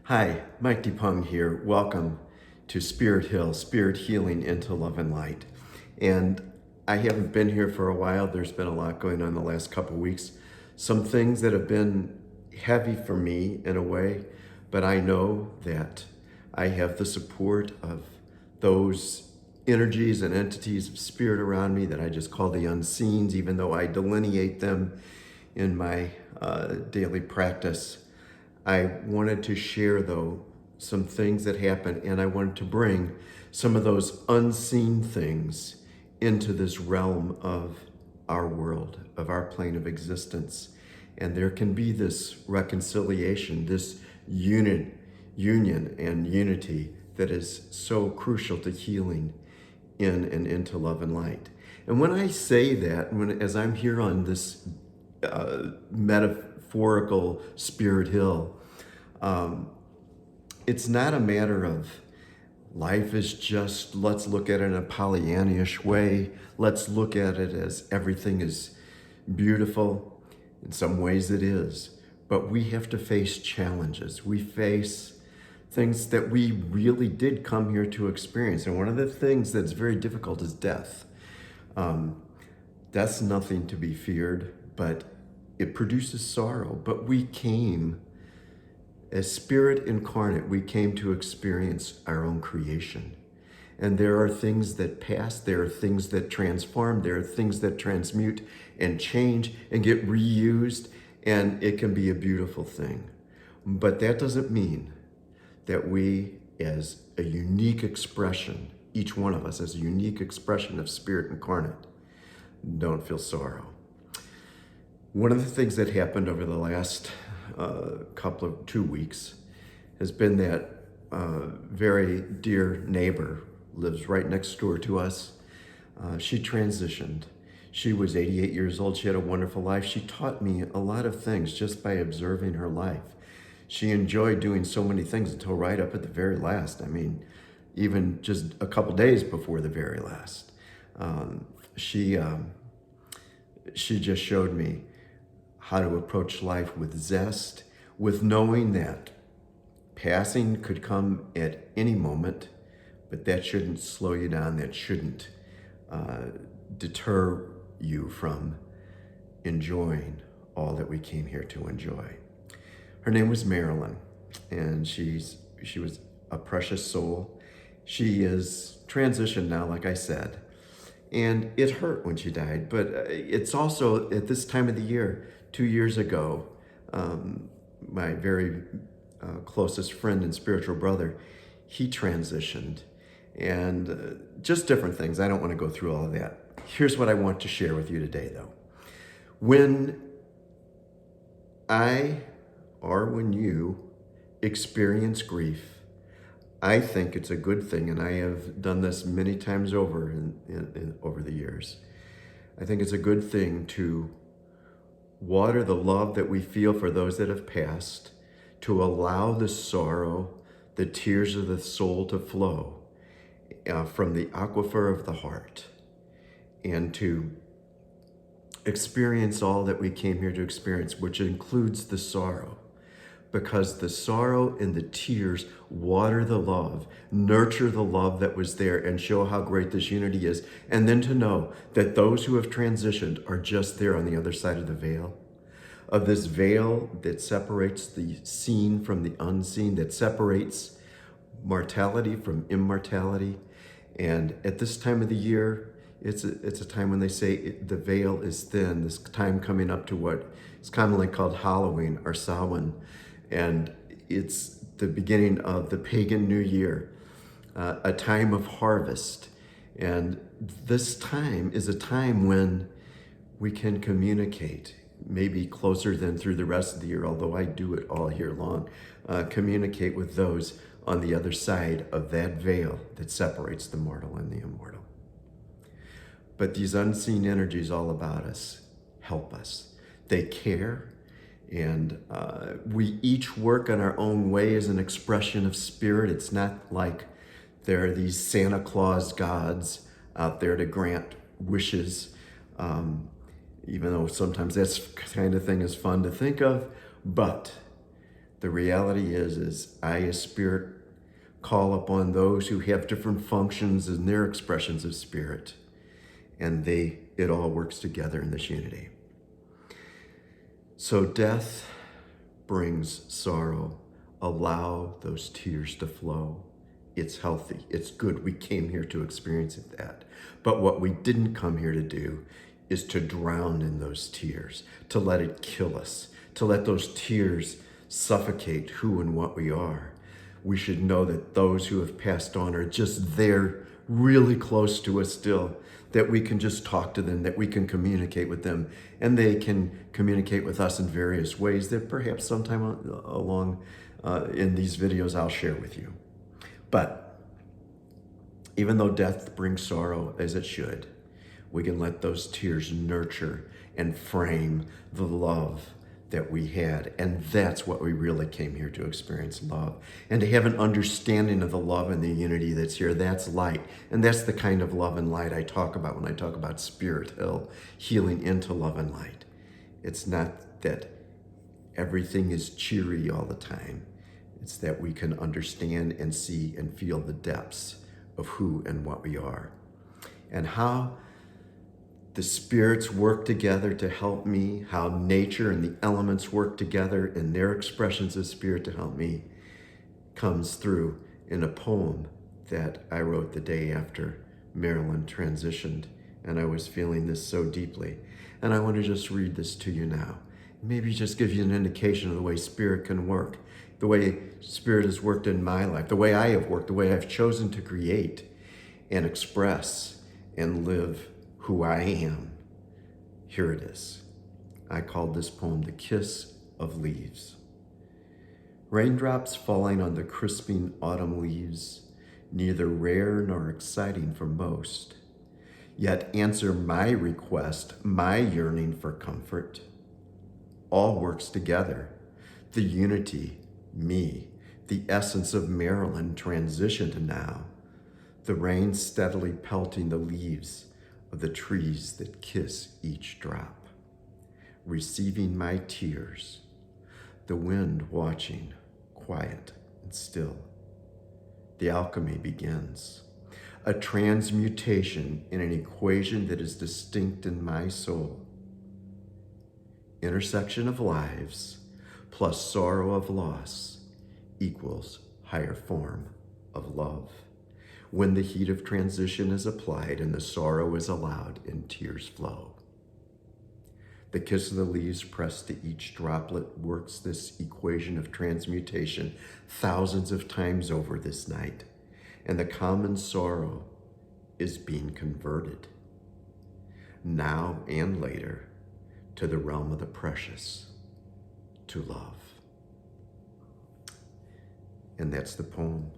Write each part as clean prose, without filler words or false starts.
Hi, Mike DePung here. Welcome to Spirit Hill, Spirit Healing into Love and Light. And I haven't been here for a while. There's been a lot going on the last couple weeks. Some things that have been heavy for me in a way, but I know that I have the support of those energies and entities of spirit around me that I just call the unseens, even though I delineate them in my daily practice. I wanted to share, though, some things that happened, and I wanted to bring some of those unseen things into this realm of our world, of our plane of existence. And there can be this reconciliation, this union and unity that is so crucial to healing in and into love and light. And when I say that, as I'm here on this metaphorical Spirit Hill, it's not a matter of life is just, let's look at it in a Pollyannish way. Let's look at it as everything is beautiful. In some ways it is. But we have to face challenges. We face things that we really did come here to experience. And one of the things that's very difficult is death. That's nothing to be feared, but it produces sorrow. But we came as spirit incarnate, we came to experience our own creation. And there are things that pass, there are things that transform, there are things that transmute and change and get reused, and it can be a beautiful thing. But that doesn't mean that we, as a unique expression, each one of us as a unique expression of spirit incarnate, don't feel sorrow. One of the things that happened over the last 2 weeks has been that very dear neighbor lives right next door to us. She transitioned. She was 88 years old. She had a wonderful life. She taught me a lot of things just by observing her life. She enjoyed doing so many things until right up at the very last. I mean, even just a couple days before the very last. She just showed me how to approach life with zest, with knowing that passing could come at any moment, but that shouldn't slow you down, that shouldn't deter you from enjoying all that we came here to enjoy. Her name was Marilyn, and she was a precious soul. She is transitioned now, like I said, and it hurt when she died, but it's also at this time of the year, 2 years ago, my very closest friend and spiritual brother, he transitioned, and just different things. I don't want to go through all of that. Here's what I want to share with you today, though. When when you experience grief, I think it's a good thing, and I have done this many times over over the years. I think it's a good thing to water the love that we feel for those that have passed, to allow the sorrow, the tears of the soul to flow from the aquifer of the heart, and to experience all that we came here to experience, which includes the sorrow. Because the sorrow and the tears water the love, nurture the love that was there, and show how great this unity is. And then to know that those who have transitioned are just there on the other side of the veil. Of this veil that separates the seen from the unseen, that separates mortality from immortality. And at this time of the year, it's a time when they say the veil is thin, this time coming up to what is commonly called Halloween or Samhain. And it's the beginning of the pagan New Year, a time of harvest. And this time is a time when we can communicate, maybe closer than through the rest of the year, although I do it all year long, communicate with those on the other side of that veil that separates the mortal and the immortal. But these unseen energies all about us help us. They care. And we each work in our own way as an expression of spirit. It's not like there are these Santa Claus gods out there to grant wishes, even though sometimes that kind of thing is fun to think of. But The reality is I, as spirit, call upon those who have different functions in their expressions of spirit, and it all works together in this unity. So death brings sorrow. Allow those tears to flow. It's healthy. It's good. We came here to experience that. But what we didn't come here to do is to drown in those tears, to let it kill us, to let those tears suffocate who and what we are. We should know that those who have passed on are just there, really close to us still, that we can just talk to them, that we can communicate with them, and they can communicate with us in various ways that perhaps sometime along in these videos I'll share with you. But even though death brings sorrow, as it should, we can let those tears nurture and frame the love that we had. And that's what we really came here to experience, love. And to have an understanding of the love and the unity that's here, that's light. And that's the kind of love and light I talk about when I talk about Spirit Hill, healing into love and light. It's not that everything is cheery all the time. It's that we can understand and see and feel the depths of who and what we are. And how the spirits work together to help me, how nature and the elements work together in their expressions of spirit to help me, comes through in a poem that I wrote the day after Marilyn transitioned. And I was feeling this so deeply. And I want to just read this to you now. Maybe just give you an indication of the way spirit can work, the way spirit has worked in my life, the way I have worked, the way I've chosen to create and express and live who I am. Here it is. I called this poem The Kiss of Leaves. Raindrops falling on the crisping autumn leaves, neither rare nor exciting for most, yet answer my request, my yearning for comfort. All works together. The unity, me, the essence of Maryland transitioned now. The rain steadily pelting the leaves of the trees that kiss each drop, receiving my tears, the wind watching, quiet and still. The alchemy begins, a transmutation in an equation that is distinct in my soul. Intersection of lives plus sorrow of loss equals higher form of love. When the heat of transition is applied and the sorrow is allowed and tears flow. The kiss of the leaves pressed to each droplet works this equation of transmutation thousands of times over this night, and the common sorrow is being converted, now and later, to the realm of the precious, to love. And that's the poem.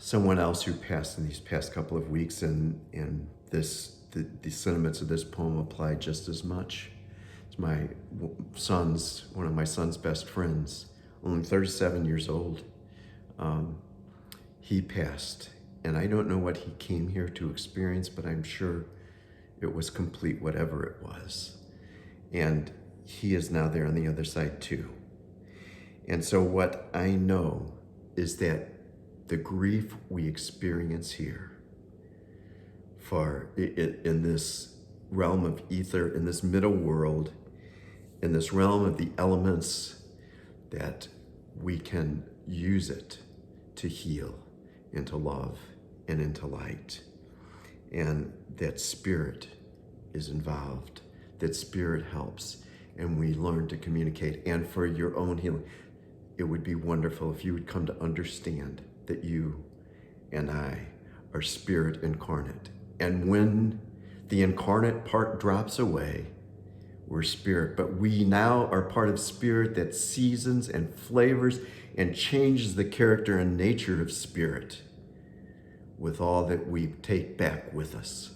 Someone else who passed in these past couple of weeks, and the sentiments of this poem apply just as much. It's one of my son's best friends, only 37 years old. He passed, and I don't know what he came here to experience, but I'm sure it was complete, whatever it was. And he is now there on the other side too. And so what I know is that the grief we experience here in this realm of ether, in this middle world, in this realm of the elements, that we can use it to heal into love and into light. And that spirit is involved, that spirit helps, and we learn to communicate. And for your own healing, it would be wonderful if you would come to understand that you and I are spirit incarnate. And when the incarnate part drops away, we're spirit, but we now are part of spirit that seasons and flavors and changes the character and nature of spirit with all that we take back with us.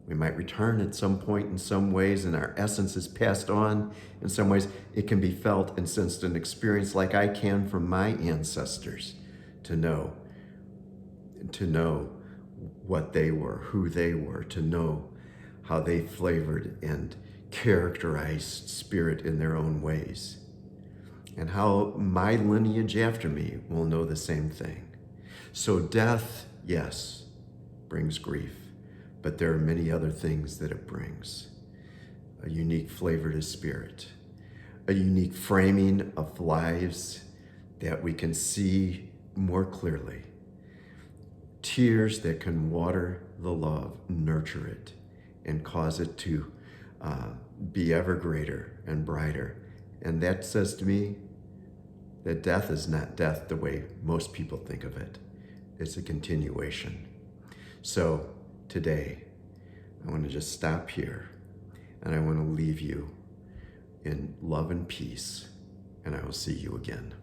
We might return at some point in some ways, and our essence is passed on. In some ways, it can be felt and sensed and experienced like I can from my ancestors, to know what they were, who they were, to know how they flavored and characterized spirit in their own ways. And how my lineage after me will know the same thing. So death, yes, brings grief, but there are many other things that it brings. A unique flavor to spirit, a unique framing of lives that we can see more clearly. Tears that can water the love, nurture it, and cause it to be ever greater and brighter. And that says to me that death is not death the way most people think of it. It's a continuation. So today, I want to just stop here, and I want to leave you in love and peace, and I will see you again.